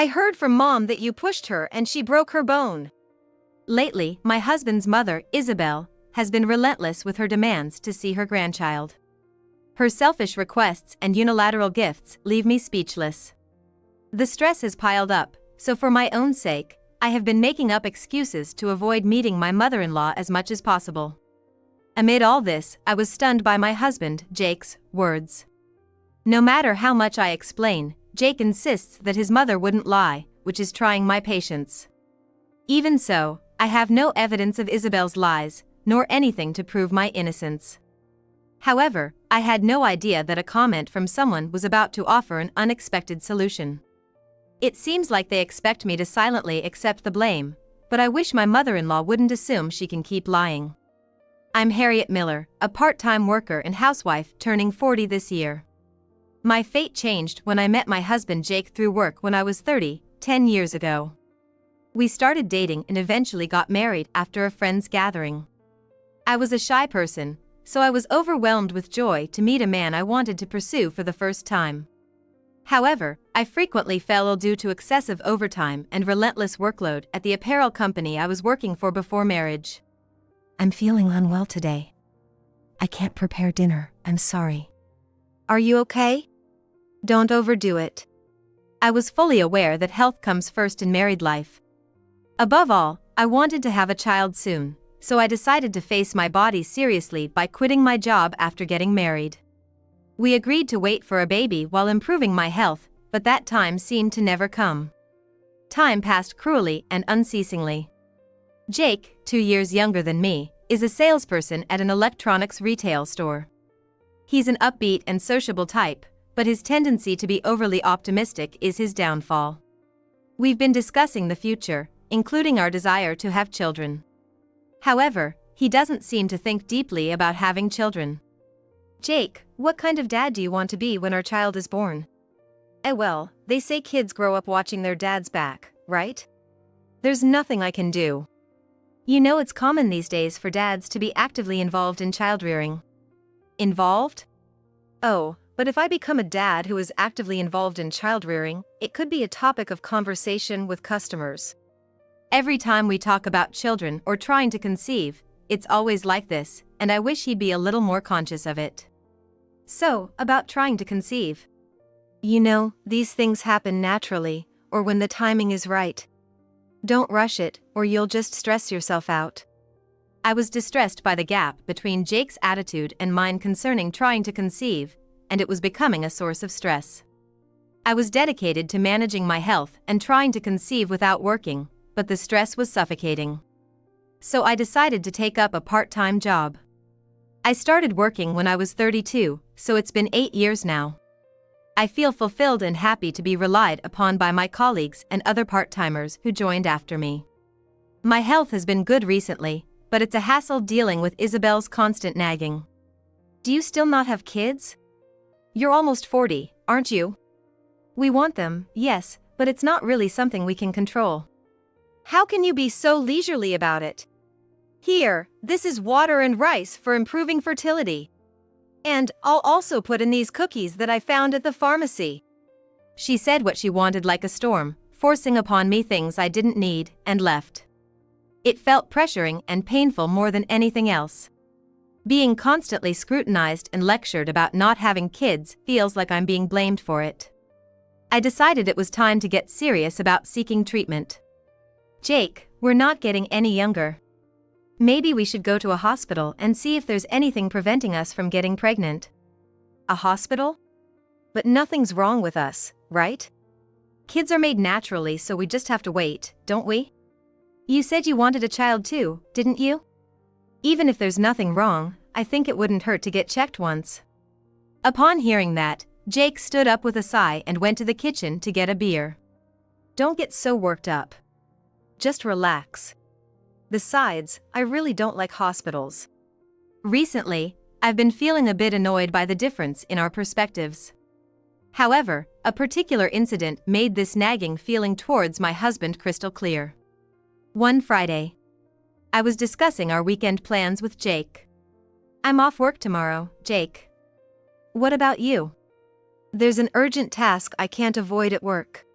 I heard from Mom that you pushed her and she broke her bone. Lately, my husband's mother, Isabel, has been relentless with her demands to see her grandchild. Her selfish requests and unilateral gifts leave me speechless. The stress has piled up, so for my own sake, I have been making up excuses to avoid meeting my mother-in-law as much as possible. Amid all this, I was stunned by my husband, Jake's, words. No matter how much I explain, Jake insists that his mother wouldn't lie, which is trying my patience. Even so, I have no evidence of Isabel's lies, nor anything to prove my innocence. However, I had no idea that a comment from someone was about to offer an unexpected solution. It seems like they expect me to silently accept the blame, but I wish my mother-in-law wouldn't assume she can keep lying. I'm Harriet Miller, a part-time worker and housewife turning 40 this year. My fate changed when I met my husband Jake through work when I was 30, 10 years ago. We started dating and eventually got married after a friend's gathering. I was a shy person, so I was overwhelmed with joy to meet a man I wanted to pursue for the first time. However, I frequently fell ill due to excessive overtime and relentless workload at the apparel company I was working for before marriage. I'm feeling unwell today. I can't prepare dinner, I'm sorry. Are you okay? Don't overdo it. I was fully aware that health comes first in married life. Above all, I wanted to have a child soon, so I decided to face my body seriously by quitting my job after getting married. We agreed to wait for a baby while improving my health, but that time seemed to never come. Time passed cruelly and unceasingly. Jake, 2 years younger than me, is a salesperson at an electronics retail store. He's an upbeat and sociable type, but his tendency to be overly optimistic is his downfall. We've been discussing the future, including our desire to have children. However, he doesn't seem to think deeply about having children. Jake, what kind of dad do you want to be when our child is born? Well, they say kids grow up watching their dad's back, right? There's nothing I can do. You know it's common these days for dads to be actively involved in child-rearing. Involved? Oh, but if I become a dad who is actively involved in child-rearing, it could be a topic of conversation with customers. Every time we talk about children or trying to conceive, it's always like this, and I wish he'd be a little more conscious of it. So, about trying to conceive. You know, these things happen naturally, or when the timing is right. Don't rush it, or you'll just stress yourself out. I was distressed by the gap between Jake's attitude and mine concerning trying to conceive, and it was becoming a source of stress. I was dedicated to managing my health and trying to conceive without working, but the stress was suffocating. So I decided to take up a part-time job. I started working when I was 32, so it's been 8 years now. I feel fulfilled and happy to be relied upon by my colleagues and other part-timers who joined after me. My health has been good recently, but it's a hassle dealing with Isabel's constant nagging. Do you still not have kids? You're almost 40, aren't you? We want them, yes, but it's not really something we can control. How can you be so leisurely about it? Here, this is water and rice for improving fertility. And I'll also put in these cookies that I found at the pharmacy. She said what she wanted like a storm, forcing upon me things I didn't need, and left. It felt pressuring and painful more than anything else. Being constantly scrutinized and lectured about not having kids feels like I'm being blamed for it. I decided it was time to get serious about seeking treatment. Jake, we're not getting any younger. Maybe we should go to a hospital and see if there's anything preventing us from getting pregnant. A hospital? But nothing's wrong with us, right? Kids are made naturally, so we just have to wait, don't we? You said you wanted a child too, didn't you? Even if there's nothing wrong, I think it wouldn't hurt to get checked once. Upon hearing that, Jake stood up with a sigh and went to the kitchen to get a beer. Don't get so worked up. Just relax. Besides, I really don't like hospitals. Recently, I've been feeling a bit annoyed by the difference in our perspectives. However, a particular incident made this nagging feeling towards my husband crystal clear. One Friday, I was discussing our weekend plans with Jake. I'm off work tomorrow, Jake. What about you? There's an urgent task I can't avoid at work.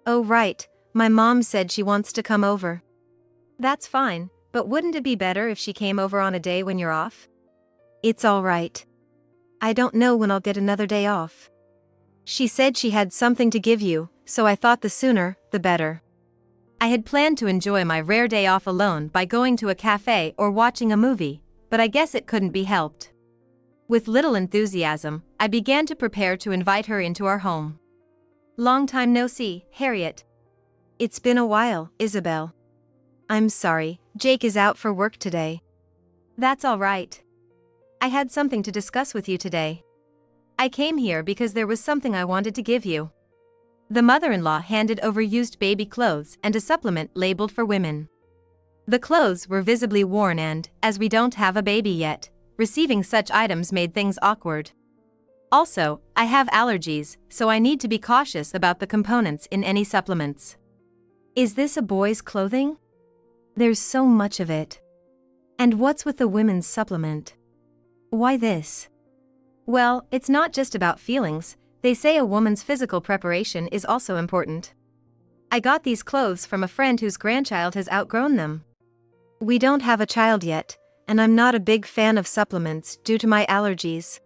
Oh right, my mom said she wants to come over. That's fine, but wouldn't it be better if she came over on a day when you're off? It's alright. I don't know when I'll get another day off. She said she had something to give you, so I thought the sooner, the better. I had planned to enjoy my rare day off alone by going to a cafe or watching a movie, but I guess it couldn't be helped. With little enthusiasm, I began to prepare to invite her into our home. Long time no see, Harriet. It's been a while, Isabel. I'm sorry, Jake is out for work today. That's all right. I had something to discuss with you today. I came here because there was something I wanted to give you. The mother-in-law handed over used baby clothes and a supplement labeled for women. The clothes were visibly worn and, as we don't have a baby yet, receiving such items made things awkward. Also, I have allergies, so I need to be cautious about the components in any supplements. Is this a boy's clothing? There's so much of it. And what's with the women's supplement? Why this? Well, it's not just about feelings. They say a woman's physical preparation is also important. I got these clothes from a friend whose grandchild has outgrown them. We don't have a child yet, and I'm not a big fan of supplements due to my allergies.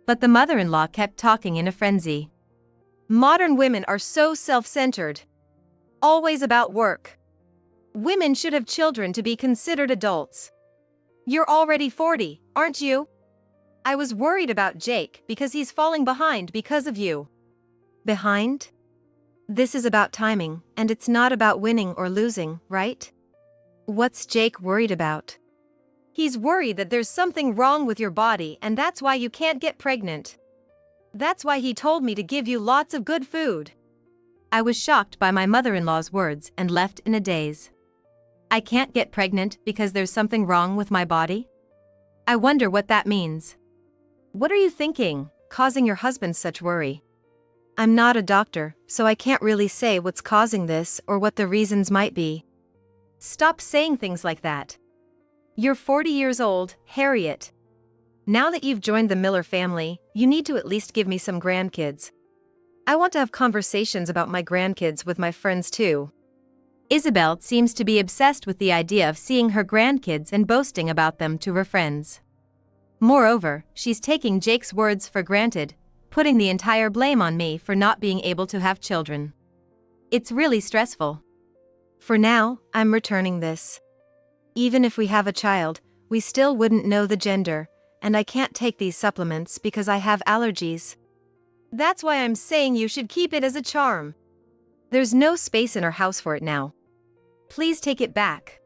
But the mother-in-law kept talking in a frenzy. Modern women are so self-centered. Always about work. Women should have children to be considered adults. You're already 40, aren't you? I was worried about Jake because he's falling behind because of you. Behind? This is about timing, and it's not about winning or losing, right? What's Jake worried about? He's worried that there's something wrong with your body and that's why you can't get pregnant. That's why he told me to give you lots of good food. I was shocked by my mother-in-law's words and left in a daze. I can't get pregnant because there's something wrong with my body? I wonder what that means. What are you thinking, causing your husband such worry? I'm not a doctor, so I can't really say what's causing this or what the reasons might be. Stop saying things like that. You're 40 years old, Harriet. Now that you've joined the Miller family, you need to at least give me some grandkids. I want to have conversations about my grandkids with my friends too. Isabel seems to be obsessed with the idea of seeing her grandkids and boasting about them to her friends. Moreover, she's taking Jake's words for granted, putting the entire blame on me for not being able to have children. It's really stressful. For now, I'm returning this. Even if we have a child, we still wouldn't know the gender, and I can't take these supplements because I have allergies. That's why I'm saying you should keep it as a charm. There's no space in our house for it now. Please take it back.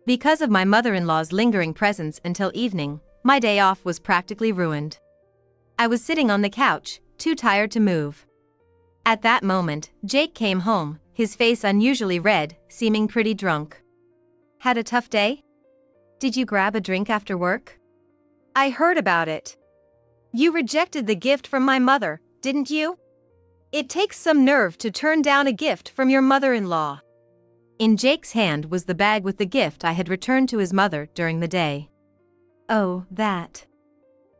Because of my mother-in-law's lingering presence until evening, my day off was practically ruined. I was sitting on the couch, too tired to move. At that moment, Jake came home, his face unusually red, seeming pretty drunk. Had a tough day? Did you grab a drink after work? I heard about it. You rejected the gift from my mother, didn't you? It takes some nerve to turn down a gift from your mother-in-law. In Jake's hand was the bag with the gift I had returned to his mother during the day. Oh, that.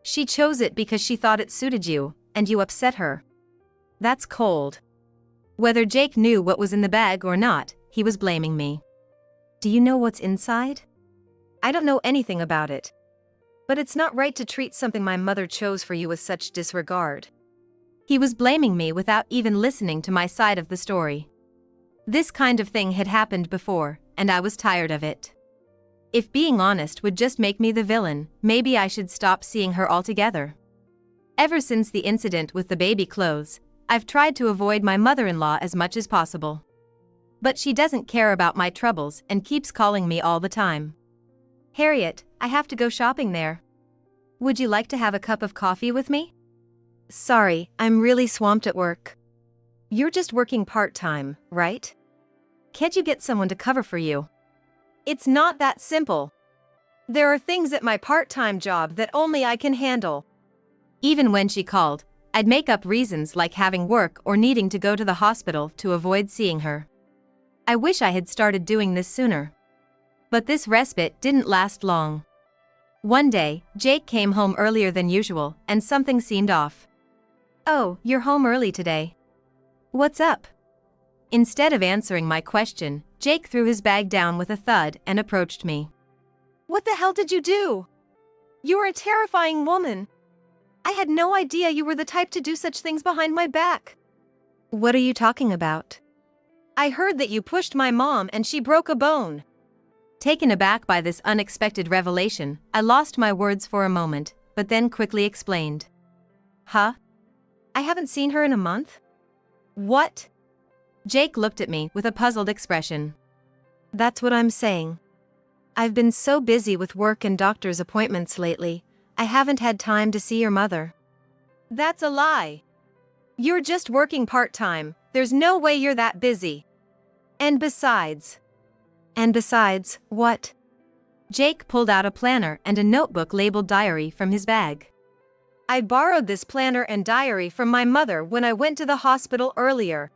She chose it because she thought it suited you, and you upset her. That's cold. Whether Jake knew what was in the bag or not, he was blaming me. Do you know what's inside? I don't know anything about it. But it's not right to treat something my mother chose for you with such disregard. He was blaming me without even listening to my side of the story. This kind of thing had happened before, and I was tired of it. If being honest would just make me the villain, maybe I should stop seeing her altogether. Ever since the incident with the baby clothes, I've tried to avoid my mother-in-law as much as possible. But she doesn't care about my troubles and keeps calling me all the time. Harriet, I have to go shopping there. Would you like to have a cup of coffee with me? Sorry, I'm really swamped at work. You're just working part-time, right? Can't you get someone to cover for you? It's not that simple. There are things at my part-time job that only I can handle. Even when she called, I'd make up reasons like having work or needing to go to the hospital to avoid seeing her. I wish I had started doing this sooner. But this respite didn't last long. One day, Jake came home earlier than usual, and something seemed off. Oh, you're home early today. What's up? Instead of answering my question, Jake threw his bag down with a thud and approached me. What the hell did you do? You are a terrifying woman. I had no idea you were the type to do such things behind my back. What are you talking about? I heard that you pushed my mom and she broke a bone. Taken aback by this unexpected revelation, I lost my words for a moment, but then quickly explained. Huh? I haven't seen her in a month? What? Jake looked at me with a puzzled expression. That's what I'm saying. I've been so busy with work and doctor's appointments lately, I haven't had time to see your mother. That's a lie. You're just working part-time, there's no way you're that busy. And besides, what? Jake pulled out a planner and a notebook labeled diary from his bag. I borrowed this planner and diary from my mother when I went to the hospital earlier.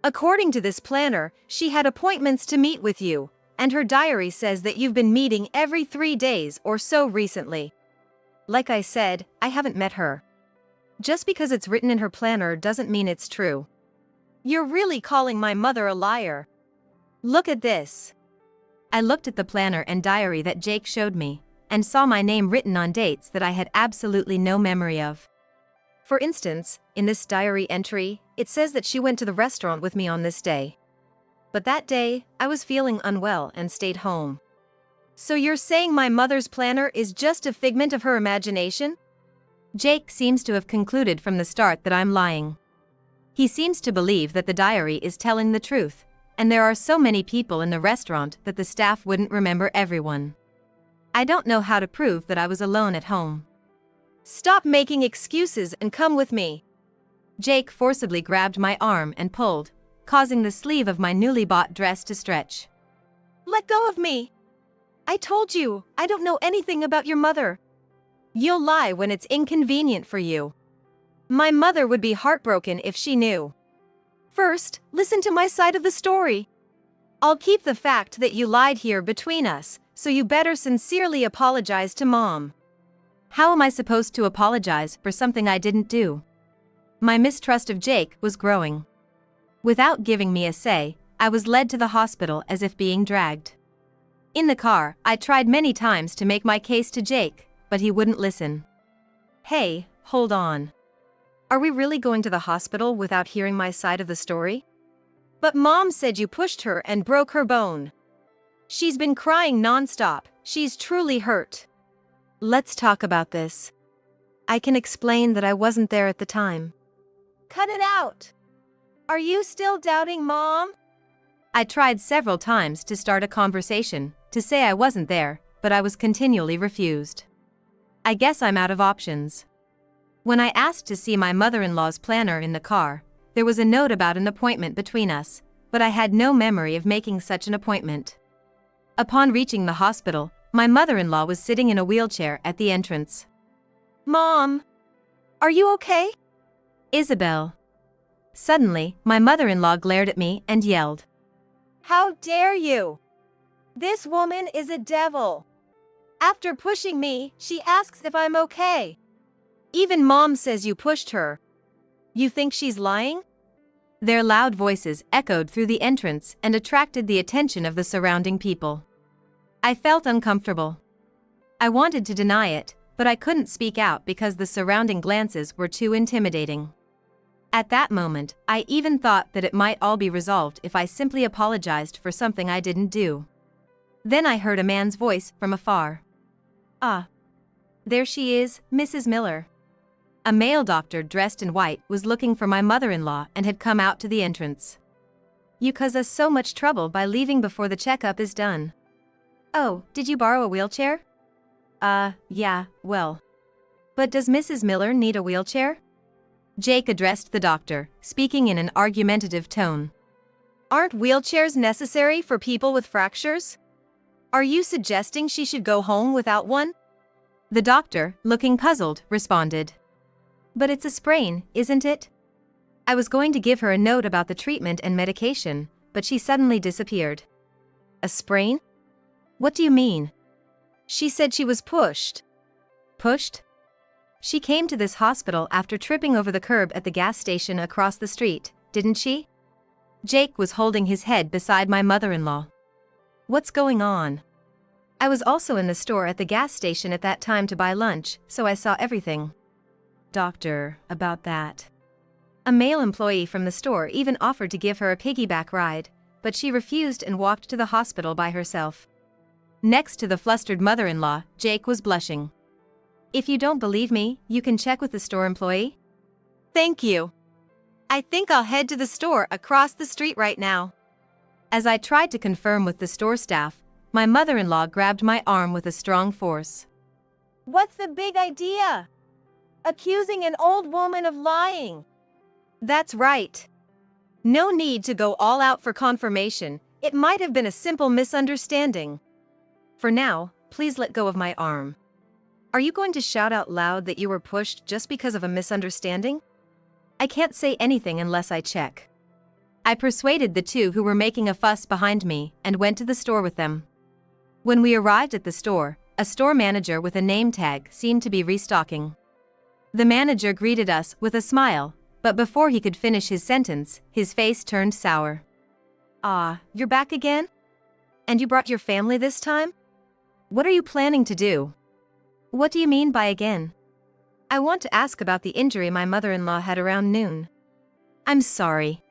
According to this planner, she had appointments to meet with you, and her diary says that you've been meeting every 3 days or so recently. Like I said, I haven't met her. Just because it's written in her planner doesn't mean it's true. You're really calling my mother a liar. Look at this. I looked at the planner and diary that Jake showed me, and saw my name written on dates that I had absolutely no memory of. For instance, in this diary entry, it says that she went to the restaurant with me on this day. But that day, I was feeling unwell and stayed home. So you're saying my mother's planner is just a figment of her imagination? Jake seems to have concluded from the start that I'm lying. He seems to believe that the diary is telling the truth, and there are so many people in the restaurant that the staff wouldn't remember everyone. I don't know how to prove that I was alone at home. Stop making excuses and come with me. Jake forcibly grabbed my arm and pulled, causing the sleeve of my newly bought dress to stretch. Let go of me. I told you, I don't know anything about your mother. You'll lie when it's inconvenient for you. My mother would be heartbroken if she knew. First, listen to my side of the story. I'll keep the fact that you lied here between us, so you better sincerely apologize to Mom. How am I supposed to apologize for something I didn't do? My mistrust of Jake was growing. Without giving me a say, I was led to the hospital as if being dragged. In the car, I tried many times to make my case to Jake, but he wouldn't listen. Hey, hold on. Are we really going to the hospital without hearing my side of the story? But Mom said you pushed her and broke her bone. She's been crying nonstop, she's truly hurt. Let's talk about this. I can explain that I wasn't there at the time. Cut it out! Are you still doubting Mom? I tried several times to start a conversation, to say I wasn't there, but I was continually refused. I guess I'm out of options. When I asked to see my mother-in-law's planner in the car, there was a note about an appointment between us, but I had no memory of making such an appointment. Upon reaching the hospital, my mother-in-law was sitting in a wheelchair at the entrance. Mom! Are you okay? Isabel. Suddenly, my mother-in-law glared at me and yelled. How dare you! This woman is a devil. After pushing me, she asks if I'm okay. Even Mom says you pushed her. You think she's lying? Their loud voices echoed through the entrance and attracted the attention of the surrounding people. I felt uncomfortable. I wanted to deny it, but I couldn't speak out because the surrounding glances were too intimidating. At that moment, I even thought that it might all be resolved if I simply apologized for something I didn't do. Then I heard a man's voice from afar. Ah. There she is, Mrs. Miller. A male doctor dressed in white was looking for my mother-in-law and had come out to the entrance. You cause us so much trouble by leaving before the checkup is done. Oh, did you borrow a wheelchair? Yeah, well. But does Mrs. Miller need a wheelchair? Jake addressed the doctor, speaking in an argumentative tone. Aren't wheelchairs necessary for people with fractures? Are you suggesting she should go home without one? The doctor, looking puzzled, responded. But it's a sprain, isn't it? I was going to give her a note about the treatment and medication, but she suddenly disappeared. A sprain? What do you mean? She said she was pushed. Pushed? She came to this hospital after tripping over the curb at the gas station across the street, didn't she? Jake was holding his head beside my mother-in-law. What's going on? I was also in the store at the gas station at that time to buy lunch, so I saw everything. Doctor, about that. A male employee from the store even offered to give her a piggyback ride, but she refused and walked to the hospital by herself. Next to the flustered mother-in-law, Jake was blushing. If you don't believe me, you can check with the store employee. Thank you. I think I'll head to the store across the street right now. As I tried to confirm with the store staff, my mother-in-law grabbed my arm with a strong force. What's the big idea? Accusing an old woman of lying. That's right. No need to go all out for confirmation. It might have been a simple misunderstanding. For now, please let go of my arm. Are you going to shout out loud that you were pushed just because of a misunderstanding? I can't say anything unless I check. I persuaded the two who were making a fuss behind me and went to the store with them. When we arrived at the store, a store manager with a name tag seemed to be restocking. The manager greeted us with a smile, but before he could finish his sentence, his face turned sour. Ah, you're back again? And you brought your family this time? What are you planning to do? What do you mean by again? I want to ask about the injury my mother-in-law had around noon. I'm sorry.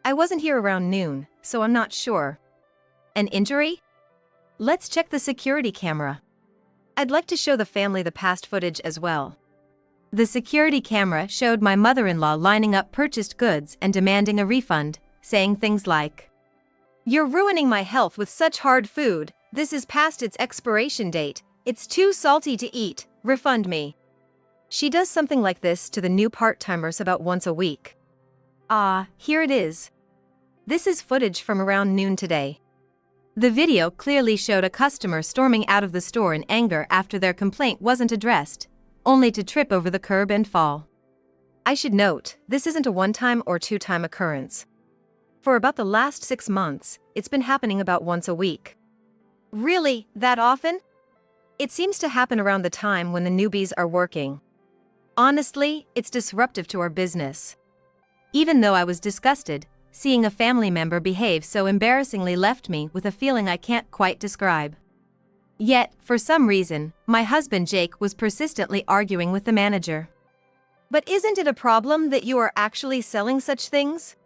I wasn't here around noon, so I'm not sure. An injury? Let's check the security camera. I'd like to show the family the past footage as well. The security camera showed my mother-in-law lining up purchased goods and demanding a refund, saying things like, "You're ruining my health with such hard food, this is past its expiration date, it's too salty to eat, refund me." She does something like this to the new part-timers about once a week. Ah, here it is. This is footage from around noon today. The video clearly showed a customer storming out of the store in anger after their complaint wasn't addressed, only to trip over the curb and fall. I should note, this isn't a one-time or two-time occurrence. For about the last 6 months, it's been happening about once a week. Really, that often? It seems to happen around the time when the newbies are working. Honestly, it's disruptive to our business. Even though I was disgusted, seeing a family member behave so embarrassingly left me with a feeling I can't quite describe. Yet, for some reason, my husband Jake was persistently arguing with the manager. But isn't it a problem that you are actually selling such things?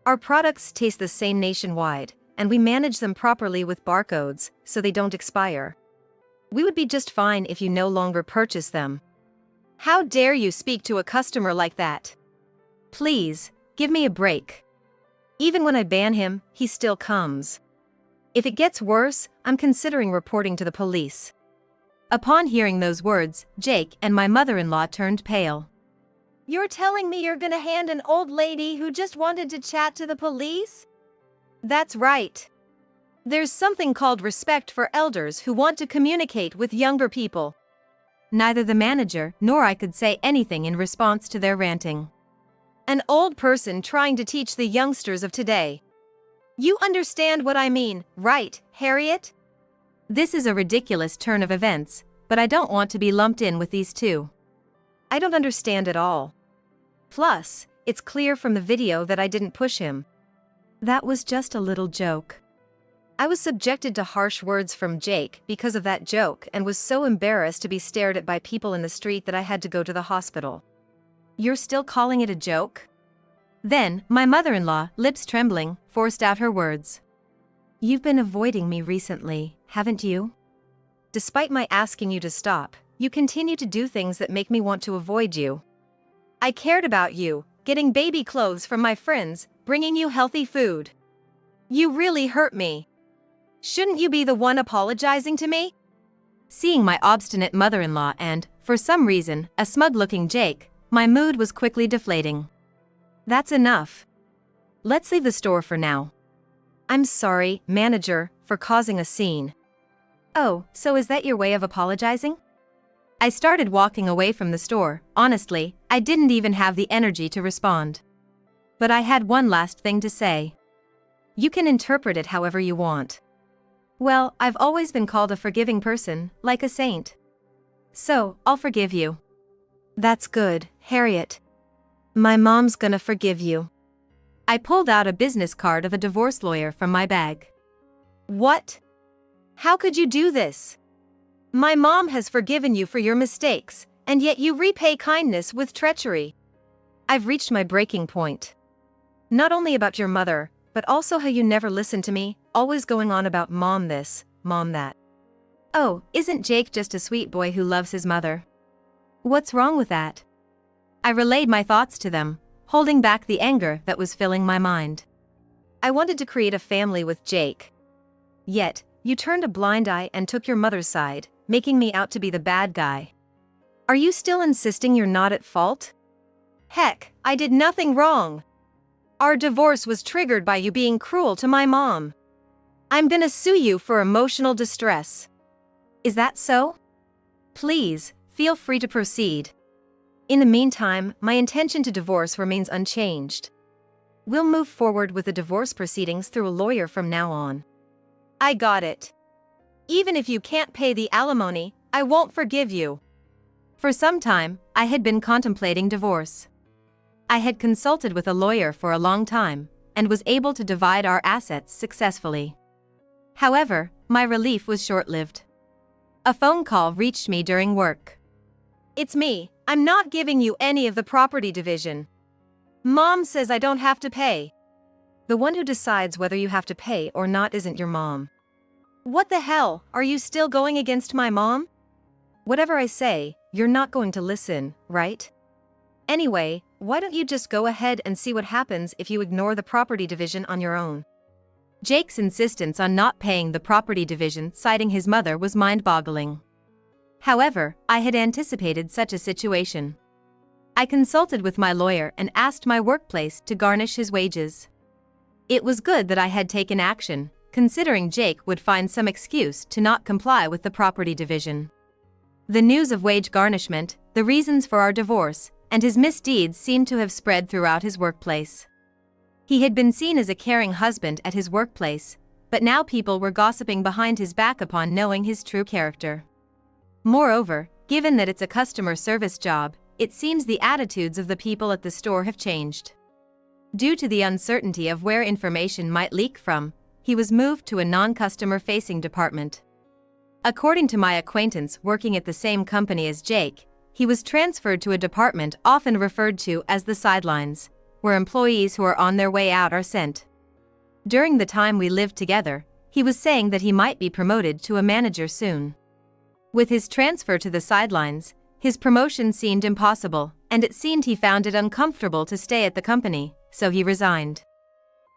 Our products taste the same nationwide, and we manage them properly with barcodes, so they don't expire. We would be just fine if you no longer purchase them. How dare you speak to a customer like that? Please, give me a break. Even when I ban him, he still comes. If it gets worse, I'm considering reporting to the police. Upon hearing those words, Jake and my mother-in-law turned pale. You're telling me you're gonna hand an old lady who just wanted to chat to the police? That's right. There's something called respect for elders who want to communicate with younger people. Neither the manager nor I could say anything in response to their ranting. An old person trying to teach the youngsters of today. You understand what I mean, right, Harriet? This is a ridiculous turn of events, but I don't want to be lumped in with these two. I don't understand at all. Plus, it's clear from the video that I didn't push him. That was just a little joke. I was subjected to harsh words from Jake because of that joke and was so embarrassed to be stared at by people in the street that I had to go to the hospital. You're still calling it a joke? Then, my mother-in-law, lips trembling, forced out her words. You've been avoiding me recently, haven't you? Despite my asking you to stop, you continue to do things that make me want to avoid you. I cared about you, getting baby clothes from my friends, bringing you healthy food. You really hurt me. Shouldn't you be the one apologizing to me? Seeing my obstinate mother-in-law and, for some reason, a smug-looking Jake, my mood was quickly deflating. That's enough. Let's leave the store for now. I'm sorry, manager, for causing a scene. Oh, so is that your way of apologizing? I started walking away from the store. Honestly, I didn't even have the energy to respond. But I had one last thing to say. You can interpret it however you want. Well, I've always been called a forgiving person, like a saint. So, I'll forgive you. That's good, Harriet. My mom's gonna forgive you. I pulled out a business card of a divorce lawyer from my bag. What? How could you do this? My mom has forgiven you for your mistakes, and yet you repay kindness with treachery. I've reached my breaking point. Not only about your mother, but also how you never listen to me, always going on about mom this, mom that. Oh, isn't Jake just a sweet boy who loves his mother? What's wrong with that? I relayed my thoughts to them, holding back the anger that was filling my mind. I wanted to create a family with Jake. Yet, you turned a blind eye and took your mother's side, making me out to be the bad guy. Are you still insisting you're not at fault? Heck, I did nothing wrong. Our divorce was triggered by you being cruel to my mom. I'm gonna sue you for emotional distress. Is that so? Please, feel free to proceed. In the meantime, my intention to divorce remains unchanged. We'll move forward with the divorce proceedings through a lawyer from now on. I got it. Even if you can't pay the alimony, I won't forgive you. For some time, I had been contemplating divorce. I had consulted with a lawyer for a long time, and was able to divide our assets successfully. However, my relief was short-lived. A phone call reached me during work. It's me. I'm not giving you any of the property division. Mom says I don't have to pay. The one who decides whether you have to pay or not isn't your mom. What the hell, are you still going against my mom? Whatever I say, you're not going to listen, right? Anyway, why don't you just go ahead and see what happens if you ignore the property division on your own? Jake's insistence on not paying the property division, citing his mother, was mind-boggling. However, I had anticipated such a situation. I consulted with my lawyer and asked my workplace to garnish his wages. It was good that I had taken action, considering Jake would find some excuse to not comply with the property division. The news of wage garnishment, the reasons for our divorce, and his misdeeds seemed to have spread throughout his workplace. He had been seen as a caring husband at his workplace, but now people were gossiping behind his back upon knowing his true character. Moreover, given that it's a customer service job, it seems the attitudes of the people at the store have changed. Due to the uncertainty of where information might leak from, he was moved to a non-customer-facing department. According to my acquaintance working at the same company as Jake, he was transferred to a department often referred to as the sidelines, where employees who are on their way out are sent. During the time we lived together, he was saying that he might be promoted to a manager soon. With his transfer to the sidelines, his promotion seemed impossible, and it seemed he found it uncomfortable to stay at the company, so he resigned.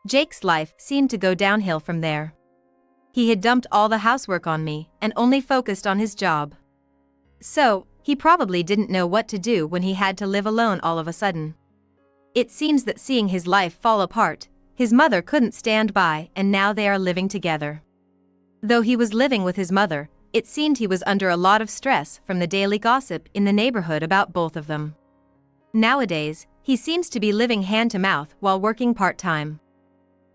Jake's life seemed to go downhill from there. He had dumped all the housework on me and only focused on his job. So, he probably didn't know what to do when he had to live alone all of a sudden. It seems that seeing his life fall apart, his mother couldn't stand by, and now they are living together. Though he was living with his mother, it seemed he was under a lot of stress from the daily gossip in the neighborhood about both of them. Nowadays, he seems to be living hand-to-mouth while working part-time.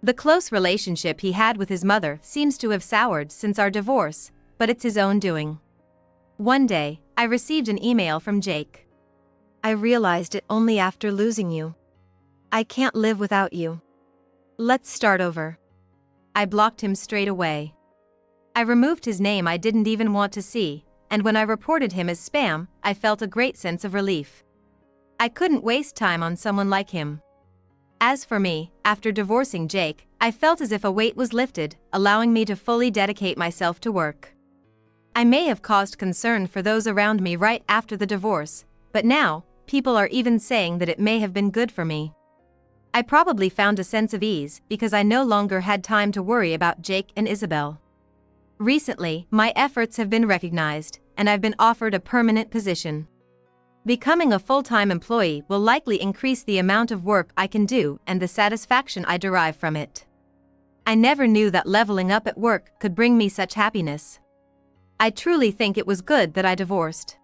The close relationship he had with his mother seems to have soured since our divorce, but it's his own doing. One day, I received an email from Jake. I realized it only after losing you. I can't live without you. Let's start over. I blocked him straight away. I removed his name I didn't even want to see, and when I reported him as spam, I felt a great sense of relief. I couldn't waste time on someone like him. As for me, after divorcing Jake, I felt as if a weight was lifted, allowing me to fully dedicate myself to work. I may have caused concern for those around me right after the divorce, but now, people are even saying that it may have been good for me. I probably found a sense of ease because I no longer had time to worry about Jake and Isabel. Recently, my efforts have been recognized, and I've been offered a permanent position. Becoming a full-time employee will likely increase the amount of work I can do and the satisfaction I derive from it. I never knew that leveling up at work could bring me such happiness. I truly think it was good that I divorced.